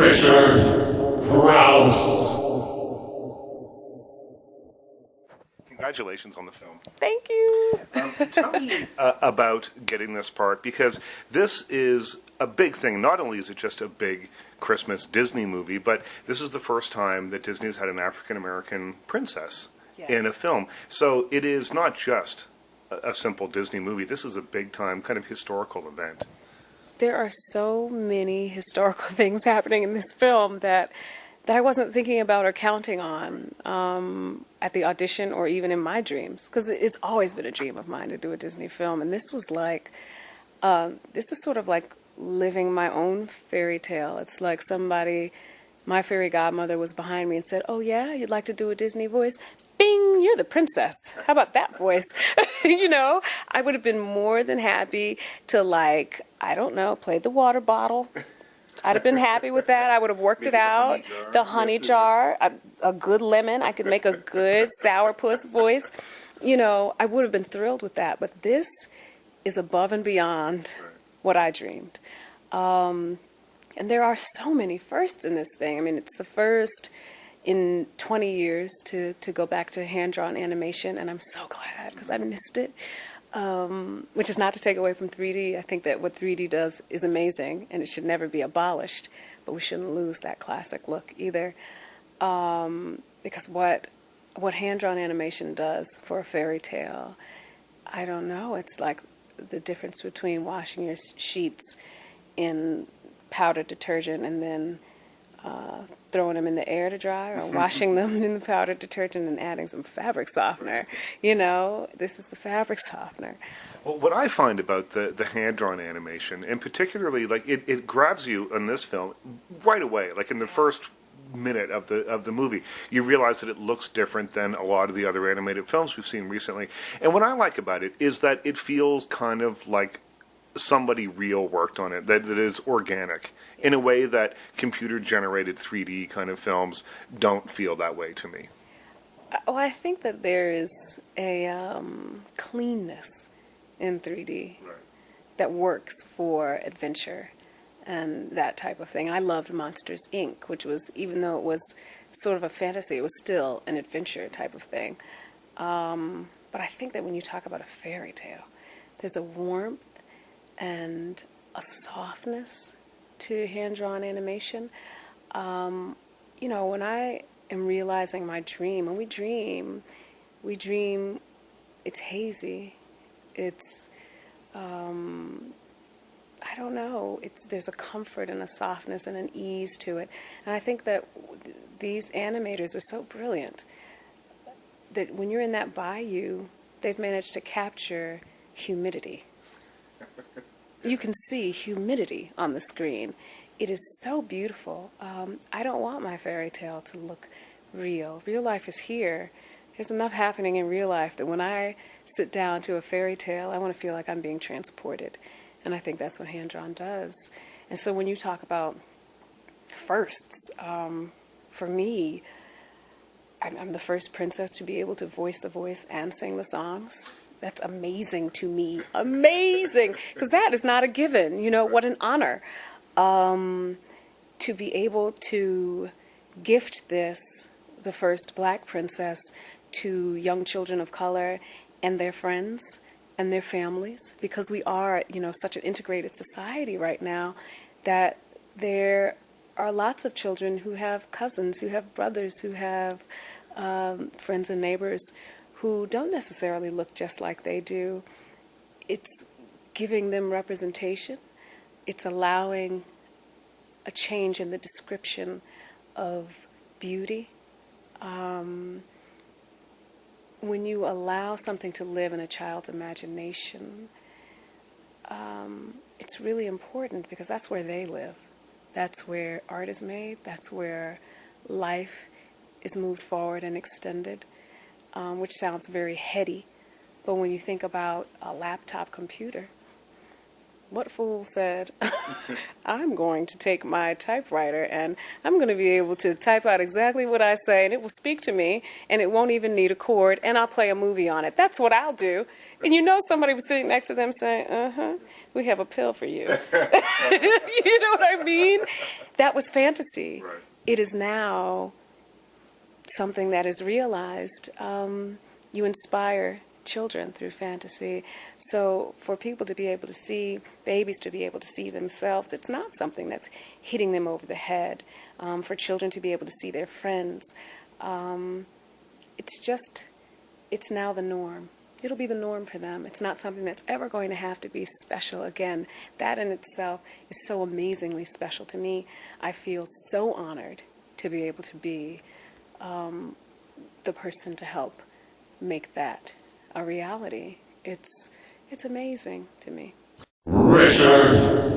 Richard Crouse. Congratulations on the film. Thank you. Tell me about getting this part, because this is a big thing. Not only is it just a big Christmas Disney movie, but this is the first time that Disney has had an African-American princess in a film. So it is not just a simple Disney movie. This is a big-time kind of historical event. There are so many historical things happening in this film that I wasn't thinking about or counting on at the audition or even in my dreams, because it's always been a dream of mine to do a Disney film, and this was like, this is sort of like living my own fairy tale. It's like somebody, my fairy godmother was behind me and said, "Oh yeah, you'd like to do a Disney voice? Bing, you're the princess. How about that voice?" You know, I would have been more than happy to, like, I don't know, play the water bottle. I'd have been happy with that. I would have worked it out. The honey jar, a good lemon. I could make a good sourpuss voice. You know, I would have been thrilled with that. But this is above and beyond what I dreamed. And there are so many firsts in this thing. I mean, it's the first in 20 years to go back to hand-drawn animation, and I'm so glad because I missed it. Which is not to take away from 3D. I think that what 3D does is amazing, and it should never be abolished, but we shouldn't lose that classic look either. Because what hand-drawn animation does for a fairy tale, I don't know, it's like the difference between washing your sheets in powdered detergent and then throwing them in the air to dry, or washing them in the powdered detergent and adding some fabric softener. You know, this is the fabric softener. Well, what I find about the hand-drawn animation, and particularly, like, it grabs you in this film right away. Like, in the first minute of the movie, you realize that it looks different than a lot of the other animated films we've seen recently. And what I like about it is that it feels kind of like somebody real worked on it, that it is organic in a way that computer-generated 3D kind of films don't feel that way to me. Well, I think that there is a cleanness in 3D that works for adventure and that type of thing. I loved Monsters, Inc., which was, even though it was sort of a fantasy, it was still an adventure type of thing. But I think that when you talk about a fairy tale, there's a warmth and a softness to hand-drawn animation. You know, when I am realizing my dream, when we dream, it's hazy. It's, I don't know, there's a comfort and a softness and an ease to it. And I think that these animators are so brilliant that when you're in that bayou, they've managed to capture humidity. You can see humidity on the screen. It is so beautiful. I don't want my fairy tale to look real. Real life is here. There's enough happening in real life that when I sit down to a fairy tale, I want to feel like I'm being transported. And I think that's what hand-drawn does. And so when you talk about firsts, for me, I'm the first princess to be able to voice the voice and sing the songs. That's amazing to me. Amazing! Because that is not a given. You know, what an honor. To be able to gift this, the first black princess, to young children of color and their friends and their families. Because we are, you know, such an integrated society right now that there are lots of children who have cousins, who have brothers, who have friends and neighbors who don't necessarily look just like they do. It's giving them representation. It's allowing a change in the description of beauty. When you allow something to live in a child's imagination, it's really important because that's where they live. That's where art is made. That's where life is moved forward and extended. Which sounds very heady, but when you think about a laptop computer, what fool said, I'm going to take my typewriter and I'm going to be able to type out exactly what I say and it will speak to me and it won't even need a cord and I'll play a movie on it. That's what I'll do. And you know somebody was sitting next to them saying, we have a pill for you. You know what I mean? That was fantasy. Right. It is now something that is realized. You inspire children through fantasy. So for people to be able to see, babies to be able to see themselves, it's not something that's hitting them over the head. For children to be able to see their friends, it's now the norm. It'll be the norm for them. It's not something that's ever going to have to be special again. That in itself is so amazingly special to me. I feel so honored to be able to be the person to help make that a reality. It's amazing to me. Richard.